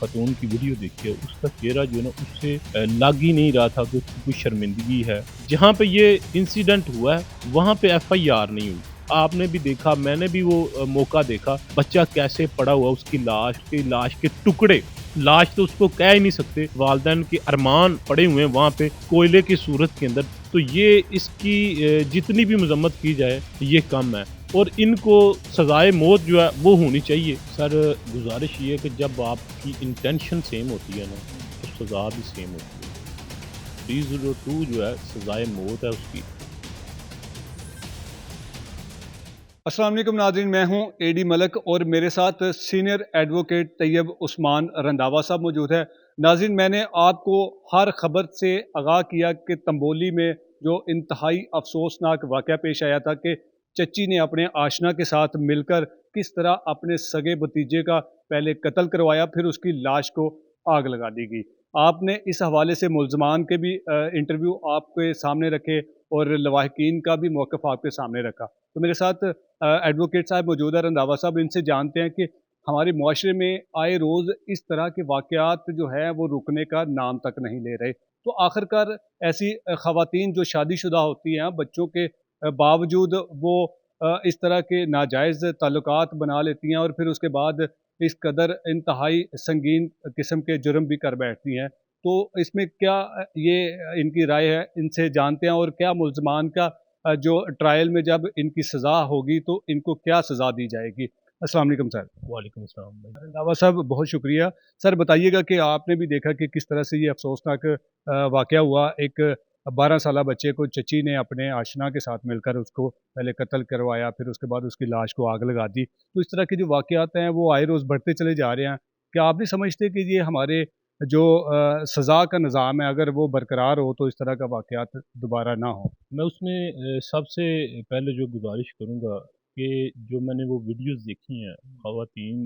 खातून की वीडियो देखी है, उसका चेहरा जो है ना उससे लग ही नहीं रहा था कि उसकी कोई शर्मिंदगी है। जहाँ पे ये इंसिडेंट हुआ है, वहाँ पे एफआईआर नहीं हुई। आपने भी देखा, मैंने भी वो मौका देखा, बच्चा कैसे पड़ा हुआ, उसकी लाश के टुकड़े, लाश तो उसको कह ही नहीं सकते, वालिदैन के अरमान पड़े हुए हैं वहाँ पे कोयले की सूरत के अंदर। तो ये इसकी जितनी भी मज़म्मत की जाए, ये कम है। और इनको सज़ाए मौत जो है वो होनी चाहिए। सर, गुज़ारिश ये है कि जब आपकी इंटेंशन सेम होती है ना, तो सज़ा भी सेम होती है। 302 जो है सज़ाए मौत है उसकी। अस्सलाम वालेकुम नाज़रीन, मैं हूं एडी मलक और मेरे साथ सीनियर एडवोकेट तैयब उस्मान रंधावा साहब मौजूद है। नाज़रीन, मैंने आपको हर खबर से आगाह किया कि तंबोली में जो इंतहाई अफसोसनाक वाक़या पेश आया था कि चच्ची ने अपने आशना के साथ मिलकर किस तरह अपने सगे भतीजे का पहले कत्ल करवाया, फिर उसकी लाश को आग लगा दी गई। आपने इस हवाले से मुल्ज़मान के भी इंटरव्यू आपके सामने रखे और लवाहिकीन का भी मौक़िफ़ आपके सामने रखा। तो मेरे साथ एडवोकेट साहब मौजूद है, रंधावा साहब, इनसे जानते हैं कि हमारे मुआशरे में आए रोज़ इस तरह के वाक़यात जो हैं वो रुकने का नाम तक नहीं ले रहे। तो आखिरकार ऐसी ख़वातीन जो शादीशुदा होती हैं, बच्चों के बावजूद वो इस तरह के नाजायज़ ताल्लुकात बना लेती हैं और फिर उसके बाद इस कदर इंतहाई संगीन किस्म के जुर्म भी कर बैठती हैं। तो इसमें क्या ये इनकी राय है? इनसे जानते हैं और क्या मुल्ज़मान का जो ट्रायल में जब इनकी सज़ा होगी तो इनको क्या सज़ा दी जाएगी? अस्सलाम वालेकुम सर। वालेकुम अस्सलाम भाई। रंधावा साहब, बहुत शुक्रिया। सर, बताइएगा कि आपने भी देखा कि किस तरह से ये अफ़सोसनाक वाक़या हुआ। एक 12 साला बच्चे को चच्ची ने अपने आशना के साथ मिलकर उसको पहले कत्ल करवाया, फिर उसके बाद उसकी लाश को आग लगा दी। तो इस तरह के जो वाक़यात हैं वो आए रोज़ बढ़ते चले जा रहे हैं। क्या आप भी समझते कि ये हमारे जो सज़ा का निज़ाम है, अगर वो बरकरार हो तो इस तरह का वाक़यात दोबारा ना हो? मैं उसमें सबसे पहले जो गुज़ारिश करूँगा कि जो मैंने वो वीडियोज़ देखी हैं, ख़वातीन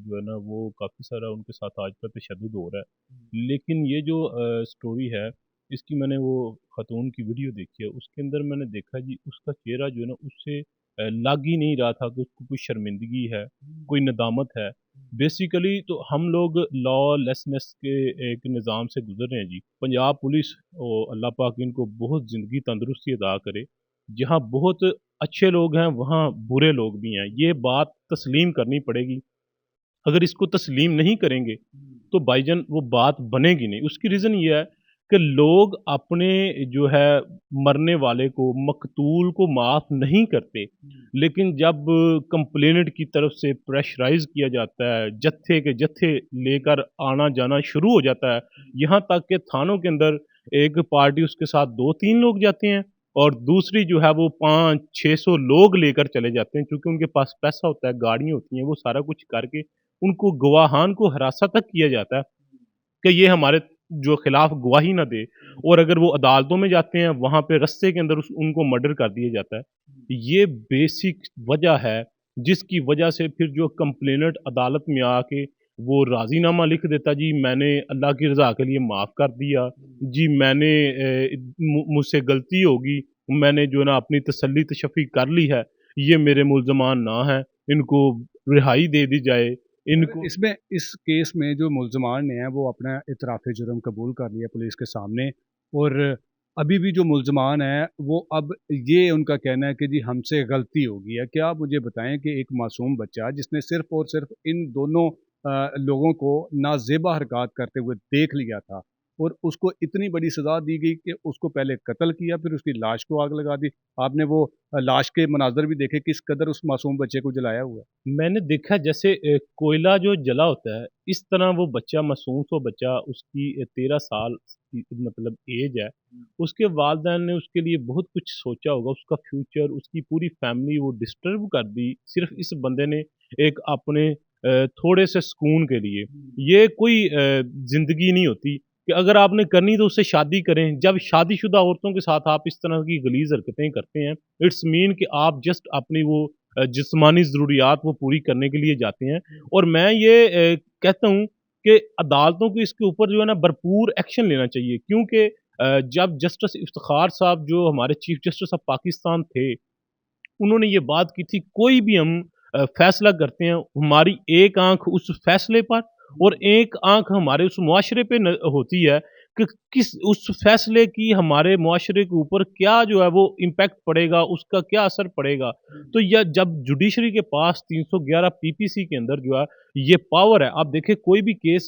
जो है ना वो काफ़ी सारा उनके साथ आजकल तशद्दुद हो रहा है। लेकिन ये जो स्टोरी है, इसकी मैंने वो ख़ातून की वीडियो देखी है, उसके अंदर मैंने देखा जी उसका चेहरा जो है ना उससे लग ही नहीं रहा था कि उसको कोई शर्मिंदगी है, कोई नदामत है। बेसिकली तो हम लोग लॉलेसनेस के एक निज़ाम से गुज़र रहे हैं जी। पंजाब पुलिस, अल्लाह पाक इनको बहुत ज़िंदगी तंदुरुस्ती अता करे। जहाँ बहुत अच्छे लोग हैं, वहाँ बुरे लोग भी हैं। ये बात तस्लीम करनी पड़ेगी। अगर इसको तस्लीम नहीं करेंगे, तो भाईजान वो बात बनेगी नहीं। उसकी रीज़न ये है कि लोग अपने जो है मरने वाले को, मकतूल को माफ़ नहीं करते। लेकिन जब कंप्लेनेंट की तरफ से प्रेशराइज़ किया जाता है, जत्थे के जत्थे लेकर आना-जाना शुरू हो जाता है, यहाँ तक कि थानों के अंदर एक पार्टी उसके साथ 2-3 लोग जाते हैं और दूसरी जो है वो 500-600 लोग लेकर चले जाते हैं, क्योंकि उनके पास पैसा होता है, गाड़ियाँ होती हैं, वो सारा कुछ करके उनको गवाहान को हिरासत तक किया जाता है कि ये हमारे जो खिलाफ गवाही ना दे। और अगर वो अदालतों में जाते हैं, वहाँ पे रस्ते के अंदर उनको मर्डर कर दिया जाता है। ये बेसिक वजह है जिसकी वजह से फिर जो कंप्लेनेंट अदालत में आके वो राज़ीनामा लिख देता, जी मैंने अल्लाह की रज़ा के लिए माफ़ कर दिया, जी मैंने मुझसे गलती होगी, मैंने जो है ना अपनी तसल्ली तशफ़ी कर ली है, ये मेरे मुल्ज़मान ना हैं, इनको रिहाई दे दी जाए, सर, इनको। इसमें इस केस में जो मुल्ज़मान ने हैं वो अपना इतराफ़ जुर्म कबूल कर लिया पुलिस के सामने, और अभी भी जो मुल्ज़मान हैं वो अब ये उनका कहना है कि जी हमसे गलती हो गई है। क्या आप मुझे बताएँ कि एक मासूम बच्चा जिसने सिर्फ़ और सिर्फ़ इन दोनों लोगों को नाज़ेबा हरकत करते हुए देख लिया था और उसको इतनी बड़ी सज़ा दी गई कि उसको पहले कत्ल किया, फिर उसकी लाश को आग लगा दी। आपने वो लाश के मनाज़र भी देखे किस कदर उस मासूम बच्चे को जलाया हुआ है। मैंने देखा जैसे कोयला जो जला होता है, इस तरह वो बच्चा, मासूम सा बच्चा, उसकी 13 साल की मतलब एज है। उसके वालिदैन ने उसके लिए बहुत कुछ सोचा होगा, उसका फ्यूचर, उसकी पूरी फैमिली वो डिस्टर्ब कर दी, सिर्फ़ इस बंदे ने एक अपने थोड़े से सुकून के लिए। ये कोई ज़िंदगी नहीं होती कि अगर आपने करनी तो उससे शादी करें। जब शादीशुदा औरतों के साथ आप इस तरह की गलीज़ हरकतें करते हैं, इट्स मीन कि आप जस्ट अपनी वो जिस्मानी ज़रूरियात वो पूरी करने के लिए जाते हैं। और मैं ये कहता हूँ कि अदालतों को इसके ऊपर जो है ना भरपूर एक्शन लेना चाहिए, क्योंकि जब जस्टिस इफ्तिख़ार साहब जो हमारे चीफ जस्टिस ऑफ पाकिस्तान थे, उन्होंने ये बात की थी, कोई भी हम फ़ैसला करते हैं, हमारी एक आँख उस फ़ैसले पर और एक आँख हमारे उस मुआशरे पे न होती है कि किस उस फैसले की हमारे मुआशरे के ऊपर क्या जो है वो इम्पैक्ट पड़ेगा, उसका क्या असर पड़ेगा। तो या जब जुडिशरी के पास 311 पीपीसी के अंदर जो है ये पावर है, आप देखिए कोई भी केस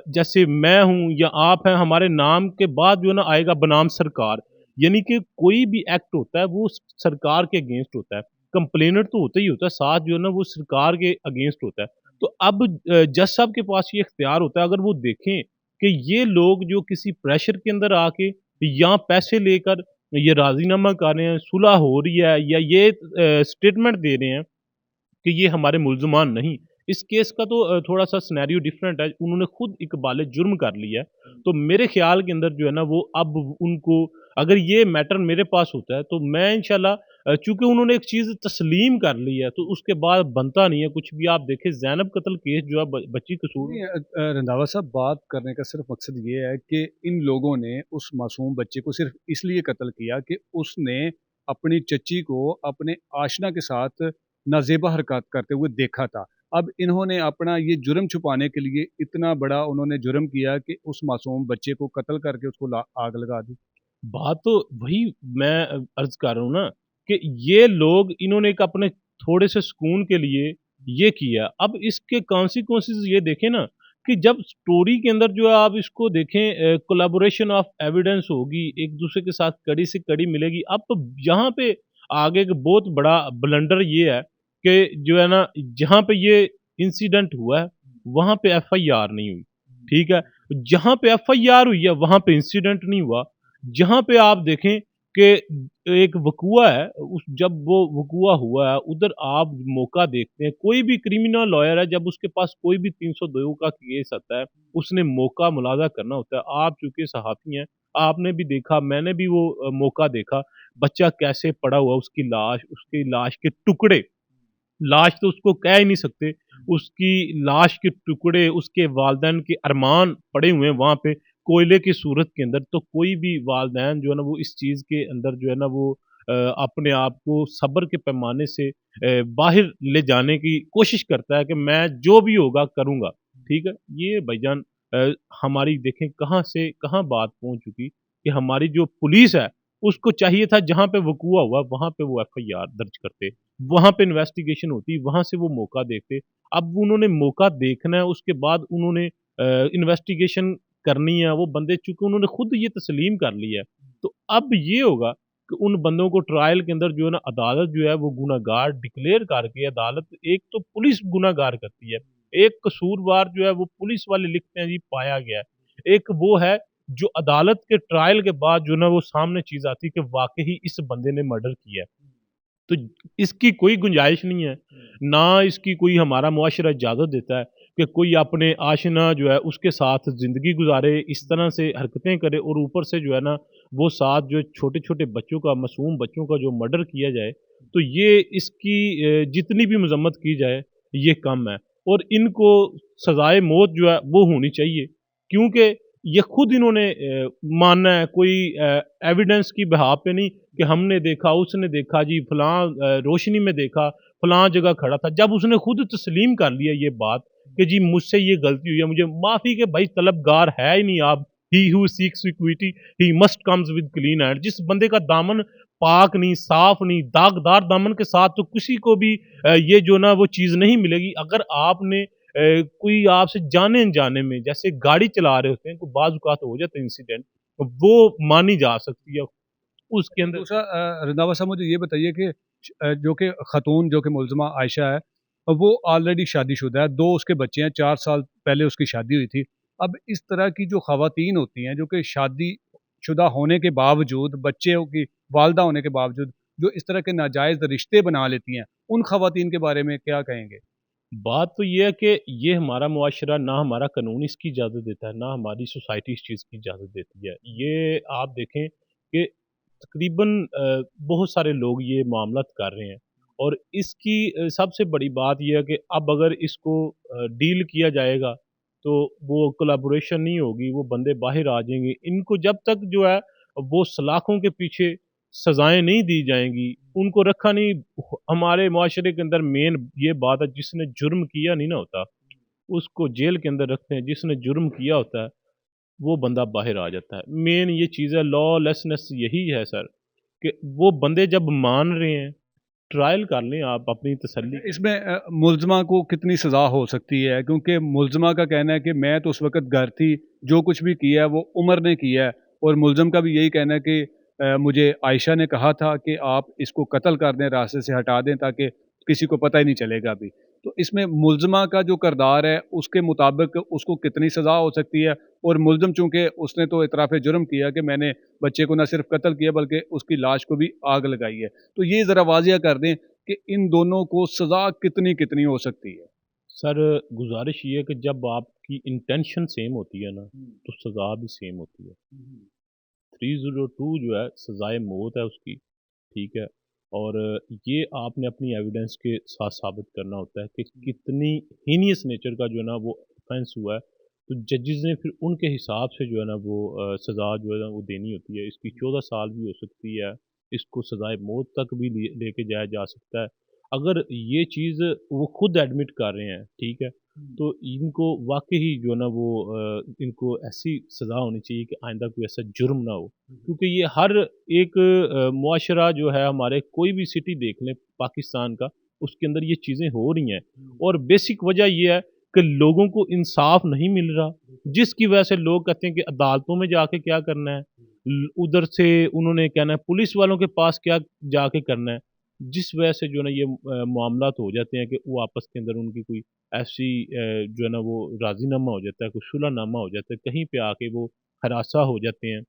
जैसे मैं हूँ या आप हैं, हमारे नाम के बाद जो है ना आएगा बनाम सरकार। यानी कि कोई भी एक्ट होता है वो सरकार के अगेंस्ट होता है। कंप्लेनेंट तो होता ही होता है, साथ जो है ना वो सरकार के अगेंस्ट होता है। तो अब जज साहब के पास ये इख्तियार होता है, अगर वो देखें कि ये लोग जो किसी प्रेशर के अंदर आके या पैसे लेकर ये राज़ीनामा कर रहे हैं, सुलह हो रही है या ये स्टेटमेंट दे रहे हैं कि ये हमारे मुल्ज़मान नहीं। इस केस का तो थोड़ा-सा सिनेरियो डिफरेंट है। उन्होंने खुद इक़बाल जुर्म कर लिया है। तो मेरे ख़्याल के अंदर जो है ना वो अब उनको अगर ये मैटर मेरे पास होता है तो मैं इंशाल्लाह चूँकि उन्होंने एक चीज़ तस्लीम कर ली है तो उसके बाद बनता नहीं है कुछ भी। आप देखें ज़ैनब कत्ल केस जो है बच्ची कसूर नहीं रंधावा साहब, बात करने का सिर्फ मकसद ये है कि इन लोगों ने उस मासूम बच्चे को सिर्फ इसलिए कत्ल किया कि उसने अपनी चच्ची को अपने आशना के साथ नाजेबा हरकत करते हुए देखा था। अब इन्होंने अपना ये जुर्म छुपाने के लिए इतना बड़ा उन्होंने जुर्म किया कि उस मासूम बच्चे को कत्ल करके उसको आग लगा दी। बात तो वही मैं अर्ज़ कर रहा हूँ ना कि ये लोग इन्होंने एक अपने थोड़े से सुकून के लिए ये किया। अब इसके कॉन्सिक्वेंसेस ये देखें ना कि जब स्टोरी के अंदर जो है आप इसको देखें कोलैबोरेशन ऑफ एविडेंस होगी, एक-दूसरे के साथ कड़ी से कड़ी मिलेगी। अब तो यहाँ पे आगे एक बहुत बड़ा ब्लंडर ये है कि जो है ना जहाँ पे ये इंसिडेंट हुआ है, वहाँ पे एफआईआर नहीं हुई, ठीक है? जहाँ पे एफआईआर हुई है, वहाँ पे इंसिडेंट नहीं हुआ। जहाँ पे आप देखें कि एक वकूआ है, उस जब वो वकूआ हुआ है, उधर आप मौका देखते हैं, कोई भी क्रिमिनल लॉयर है, जब उसके पास कोई भी 302 का केस आता है, उसने मौका मुलाज़ा करना होता है। आप चूँकि सहाफ़ी हैं, आपने भी देखा, मैंने भी वो मौका देखा, बच्चा कैसे पड़ा हुआ, उसकी लाश, उसकी लाश के टुकड़े, लाश तो उसको कह ही नहीं सकते, उसकी लाश के टुकड़े, उसके वालिदैन के अरमान पड़े हुए हैं वहाँ पे, कोयले की सूरत के अंदर। तो कोई भी वालिदैन जो है ना वो इस चीज़ के अंदर जो है ना वो अपने आप को सब्र के पैमाने से बाहर ले जाने की कोशिश करता है कि मैं जो भी होगा करूँगा, ठीक है? ये भाईजान अ, हमारी देखें कहाँ से कहाँ बात पहुँच चुकी कि हमारी जो पुलिस है, उसको चाहिए था जहाँ पे वकूआ हुआ, वहाँ पे वो एफआईआर दर्ज करते। वहाँ पे इन्वेस्टिगेशन होती, वहाँ से वो मौका देखते। अब उन्होंने मौका देखना है, उसके बाद उन्होंने इन्वेस्टिगेशन करनी है, वो बंदे चूँकि उन्होंने खुद ये तस्लीम कर लिया है, तो अब ये होगा कि उन बंदों को ट्रायल के अंदर जो है ना अदालत जो है वो गुनहगार डिक्लेयर करके अदालत एक तो पुलिस गुनहगार करती है, एक कसूरवार जो है वो पुलिस वाले लिखते हैं जी पाया गया है। एक वो है जो अदालत के ट्रायल के बाद जो है ना वो सामने चीज़ आती है कि वाक़ई इस बंदे ने मर्डर किया है। तो इसकी कोई गुंजाइश नहीं है, ना इसकी कोई हमारा मुआशरा इजाज़त देता है कि कोई अपने आशिना जो है उसके साथ ज़िंदगी गुज़ारे, इस तरह से हरकतें करे और ऊपर से जो है ना वो साथ जो छोटे-छोटे बच्चों का मासूम बच्चों का जो मर्डर किया जाए, तो ये इसकी जितनी भी मज़म्मत की जाए, ये कम है और इनको सज़ाए मौत जो है वो होनी चाहिए क्योंकि ये खुद इन्होंने माना है कोई एविडेंस की बिहाफ़ पे नहीं कि हमने देखा, उसने देखा जी फलाँ रोशनी में देखा, फलाँ जगह खड़ा था। जब उसने खुद तस्लीम कर लिया ये बात कि जी मुझसे ये गलती हुई है, मुझे माफ़ी के भाई तलबगार है ही नहीं आप। He who seeks equity he must comes with clean hand. जिस बंदे का दामन पाक नहीं, साफ नहीं, दागदार दामन के साथ तो किसी को भी ये जो ना वो चीज़ नहीं मिलेगी। अगर आपने कोई आपसे जाने-अनजाने में जैसे गाड़ी चला रहे होते हैं, कोई बाज़ औक़ात हो जाता है इंसिडेंट, वो मानी जा सकती है। उसके अच्छा, अंदर दूसरा रंधावा साहब, मुझे ये बताइए कि जो कि ख़ातून जो कि मुलज़िमा आयशा है, वो ऑलरेडी शादीशुदा है, 2 उसके बच्चे हैं, 4 साल पहले उसकी शादी हुई थी। अब इस तरह की जो ख़वातीन होती हैं, जो कि शादीशुदा होने के बावजूद, बच्चों की वालिदा होने के बावजूद, जो इस तरह के नाजायज़ रिश्ते बना लेती हैं, उन ख़वातीन के बारे में क्या कहेंगे? बात तो ये है कि ये हमारा मुआशरा ना हमारा कानून इसकी इजाज़त देता है, ना हमारी सोसाइटी इस चीज़ की इजाज़त देती है। ये आप देखें कि तकरीबन बहुत सारे लोग ये मामलात कर रहे हैं और इसकी सबसे बड़ी बात ये है कि अब अगर इसको डील किया जाएगा, तो वो कोलैबोरेशन नहीं होगी, वो बंदे बाहर आ जाएँगे। इनको जब तक जो है वो सलाखों के पीछे सज़ाएँ नहीं दी जाएँगी, उनको रखा नहीं हमारे मुआशरे के अंदर मेन ये बात है जिसने जुर्म किया नहीं ना होता, उसको जेल के अंदर रखते हैं, जिसने जुर्म किया होता है वो बंदा बाहर आ जाता है। मेन ये चीज़ है, लॉलेसनेस यही है सर, कि वो बंदे जब मान रहे हैं, ट्रायल कर लें आप अपनी तसल्ली के। इसमें मुलज़िमा को कितनी सज़ा हो सकती है? क्योंकि मुलज़िमा का कहना है कि मैं तो उस वक़्त घर थी, जो कुछ भी किया है वो उमर ने किया है, और मुलज़िम का भी यही कहना है कि मुझे आयशा ने कहा था कि आप इसको कत्ल कर दें, रास्ते से हटा दें ताकि किसी को पता ही नहीं चलेगा अभी। तो इसमें मुलज़िमा का जो किरदार है उसके मुताबिक उसको कितनी सज़ा हो सकती है? और मुलज़िम चूँकि उसने तो इतराफ़ जुर्म किया कि मैंने बच्चे को ना सिर्फ़ कत्ल किया बल्कि उसकी लाश को भी आग लगाई है। तो ये ज़रा वाज़िया कर दें कि इन दोनों को सज़ा कितनी-कितनी हो सकती है? सर गुज़ारिश ये है कि जब आपकी इंटेंशन सेम होती है ना, हुँ, तो सज़ा भी सेम होती है। हुँ, 302 जो है सज़ाए मौत है उसकी, ठीक है? और ये आपने अपनी एविडेंस के साथ साबित करना होता है कि हुँ, कितनी हीनियस नेचर का जो है ना वो ऑफेंस हुआ है। तो जजेस ने फिर उनके हिसाब से जो है ना वो सज़ा जो है ना वो देनी होती है। इसकी 14 साल भी हो सकती है, इसको सज़ाए मौत तक भी लेके जाया जा सकता है। अगर ये चीज़ वो खुद एडमिट कर रहे हैं, ठीक है? हुँ, तो इनको वाक़ई ही जो है ना वो इनको ऐसी सज़ा होनी चाहिए कि आइंदा कोई ऐसा जुर्म ना हो। हुँ, क्योंकि ये हर एक मुआशरा जो है हमारे, कोई भी सिटी देख लें पाकिस्तान का, उसके अंदर ये चीज़ें हो रही हैं। हुँ, और बेसिक वजह ये है कि लोगों को इंसाफ नहीं मिल रहा, जिसकी वजह से लोग कहते हैं कि अदालतों में जाके क्या करना है, उधर से उन्होंने कहना है पुलिस वालों के पास क्या जाके करना है, जिस वजह से जो है ना ये मामला तो हो जाते हैं कि वो आपस के अंदर उनकी कोई ऐसी जो है ना वो राज़ीनामा हो जाता है, कोई सुलहनामा हो जाता है, कहीं पे आके वो हरासा हो जाते हैं।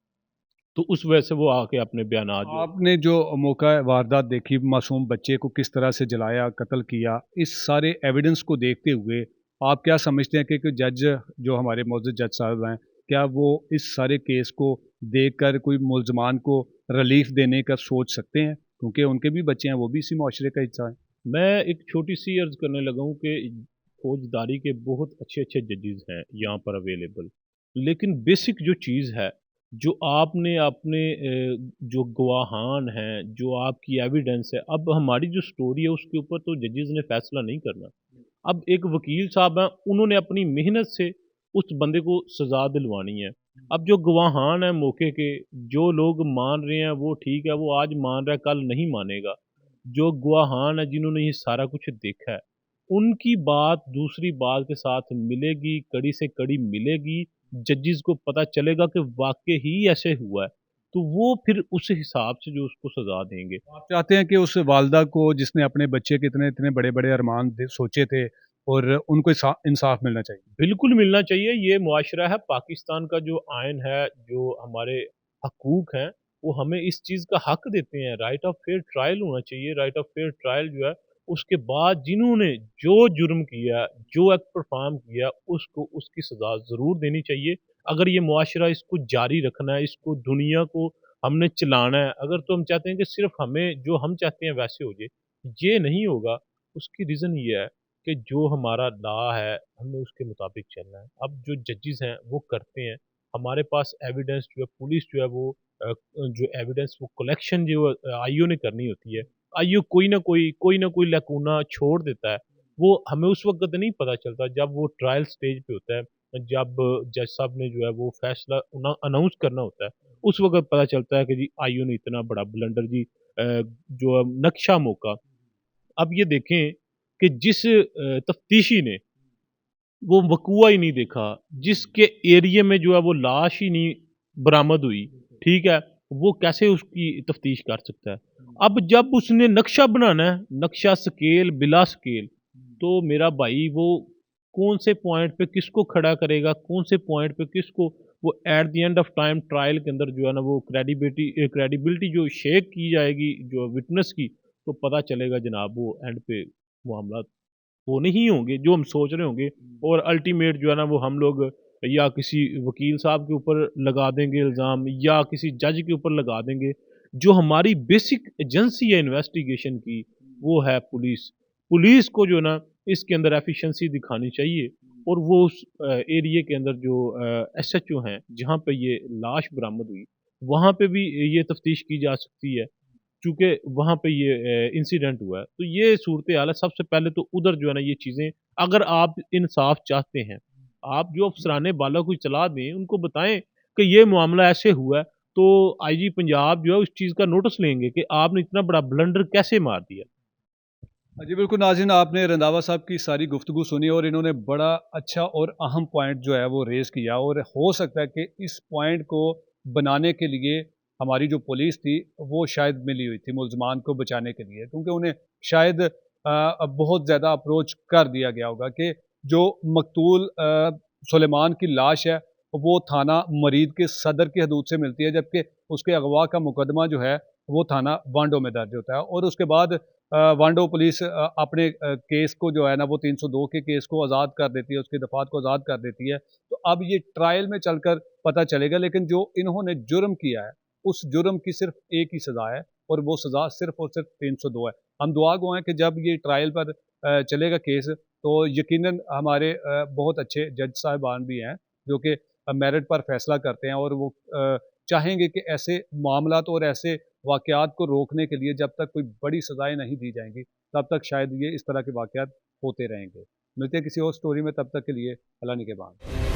तो उस वजह से वो आके अपने बयानात जो। आपने जो मौका वारदात देखी, मासूम बच्चे को किस तरह से जलाया, कत्ल किया, इस सारे एविडेंस को देखते हुए आप क्या समझते हैं कि जज जो हमारे मौजूद जज साहब हैं, क्या वो इस सारे केस को देखकर कोई मुलज़मान को रिलीफ़ देने का सोच सकते हैं? क्योंकि उनके भी बच्चे हैं, वो भी इसी मुआशरे का हिस्सा हैं। मैं एक छोटी-सी अर्ज़ करने लगा हूँ कि फ़ौजदारी के बहुत अच्छे-अच्छे जजेस हैं यहाँ पर अवेलेबल। लेकिन बेसिक जो चीज़ है, जो आपने अपने जो गवाहान हैं, जो आपकी एविडेंस है, अब हमारी जो स्टोरी है उसके ऊपर तो जजेस ने फ़ैसला नहीं करना। अब एक वकील साहब हैं, उन्होंने अपनी मेहनत से उस बंदे को सज़ा दिलवानी है। अब जो गवाहान हैं मौके के, जो लोग मान रहे हैं वो ठीक है, वो आज मान रहा है, कल नहीं मानेगा। जो गवाहान हैं जिन्होंने ये सारा कुछ देखा है, उनकी बात दूसरी बात के साथ मिलेगी, कड़ी से कड़ी मिलेगी, जजेस को पता चलेगा कि वाक़ई ही ऐसे हुआ है, तो वो फिर उस हिसाब से जो उसको सज़ा देंगे। आप चाहते हैं कि उस वालिदा को जिसने अपने बच्चे के इतने बड़े-बड़े अरमान सोचे थे और उनको इंसाफ मिलना चाहिए। बिल्कुल मिलना चाहिए, ये मुआशरा है, पाकिस्तान का जो आइन है, जो हमारे हकूक़ हैं, वो हमें इस चीज़ का हक देते हैं, राइट ऑफ फेयर ट्रायल होना चाहिए, राइट ऑफ फेयर ट्रायल जो है, उसके बाद जिन्होंने जो जुर्म किया, जो एक्ट परफ़ॉर्म किया, उसको उसकी सज़ा ज़रूर देनी चाहिए। अगर ये मुआशरा इसको जारी रखना है, इसको दुनिया को हमने चलाना है, अगर तो हम चाहते हैं कि सिर्फ़ हमें जो हम चाहते हैं वैसे हो जाए, ये नहीं होगा, उसकी रीज़न ये है कि जो हमारा लॉ है, हमें उसके मुताबिक चलना है। अब जो जजेस हैं, वो करते हैं। हमारे पास एविडेंस जो है, पुलिस जो है वो जो एविडेंस वो कलेक्शन जो आईओ ने करनी होती है। आईओ कोई ना कोई लैकुना छोड़ देता है। वो हमें उस वक़्त नहीं पता चलता जब वो ट्रायल स्टेज पे होता है, जब जज साहब ने जो है वो फैसला अनाउंस करना होता है, उस वक़्त पता चलता है कि जी आईओ ने इतना बड़ा ब्लंडर जी जो नक्शा मौका। अब ये देखें कि जिस तफ्तीशी ने वो वकूआ ही नहीं देखा, जिसके एरिये में जो है वो लाश ही नहीं बरामद हुई, ठीक है? वो कैसे उसकी तफ्तीश कर सकता है? अब जब उसने नक्शा बनाना है, नक्शा स्केल बिला स्केल, तो मेरा भाई वो कौन से पॉइंट पे किसको खड़ा करेगा, कौन से पॉइंट पे किसको, वो at the end of time trial के अंदर जो है ना वो क्रेडिबिलिटी जो शेक की जाएगी जो विटनेस की, तो पता चलेगा जनाब वो एंड पे मामला वो नहीं होंगे जो हम सोच रहे होंगे, और अल्टीमेट जो है ना वो हम लोग या किसी वकील साहब के ऊपर लगा देंगे इल्ज़ाम या किसी जज के ऊपर लगा देंगे। जो हमारी बेसिक एजेंसी है इन्वेस्टिगेशन की, वो है पुलिस। पुलिस को जो है ना इसके अंदर एफिशिएंसी दिखानी चाहिए, और वो उस एरिये के अंदर जो एसएचओ हैं, जहाँ पे ये लाश बरामद हुई, वहाँ पे भी ये तफ्तीश की जा सकती है। चूँकि वहाँ पे ये इंसिडेंट हुआ है। तो ये सूरत-ए-हाल है, सबसे पहले तो उधर जो है ना ये चीज़ें अगर आप इंसाफ चाहते हैं, आप जो अफ़सराने बाला को इत्तला दें, उनको बताएँ कि ये मामला ऐसे हुआ है, तो आईजी पंजाब जो है उस चीज़ का नोटिस लेंगे कि आपने इतना बड़ा ब्लंडर कैसे मार दिया। जी, बिल्कुल नाज़रीन, आपने रंधावा साहब की सारी गुफ्तगू सुनी और इन्होंने बड़ा अच्छा और अहम पॉइंट जो है वो रेज़ किया, और हो सकता है कि इस पॉइंट को बनाने के लिए हमारी जो पुलिस थी वो शायद मिली हुई थी मुल्ज़मान को बचाने के लिए, क्योंकि उन्हें शायद अब बहुत ज़्यादा अप्रोच कर दिया गया होगा कि जो मकतूल सुलेमान की लाश है वो थाना मरीद के सदर की हदूद से मिलती है, जबकि उसके अगवा का मुकदमा जो है वो थाना वांडो में दर्ज होता है, और उसके बाद वांडो पुलिस अपने केस को जो है ना वो 302 के केस को आज़ाद कर देती है, उसकी दफ़ात को आज़ाद कर देती है। तो अब ये ट्रायल में चलकर पता चलेगा, लेकिन जो इन्होंने जुर्म किया है, उस जुर्म की सिर्फ़ एक ही सज़ा है, और वो सज़ा सिर्फ़ और सिर्फ़ 302 है। हम दुआ गो हैं कि जब ये ट्रायल पर चलेगा केस, तो यकीनन हमारे बहुत अच्छे जज साहिबान भी हैं, जो कि मेरिट पर फ़ैसला करते हैं, और वो चाहेंगे कि ऐसे मामलात और ऐसे वाक़यात को रोकने के लिए जब तक कोई बड़ी सज़ाएँ नहीं दी जाएँगी, तब तक शायद ये इस तरह के वाक़यात होते रहेंगे। मिलते हैं किसी और स्टोरी में, तब तक के लिए अल्लाह निगहबान।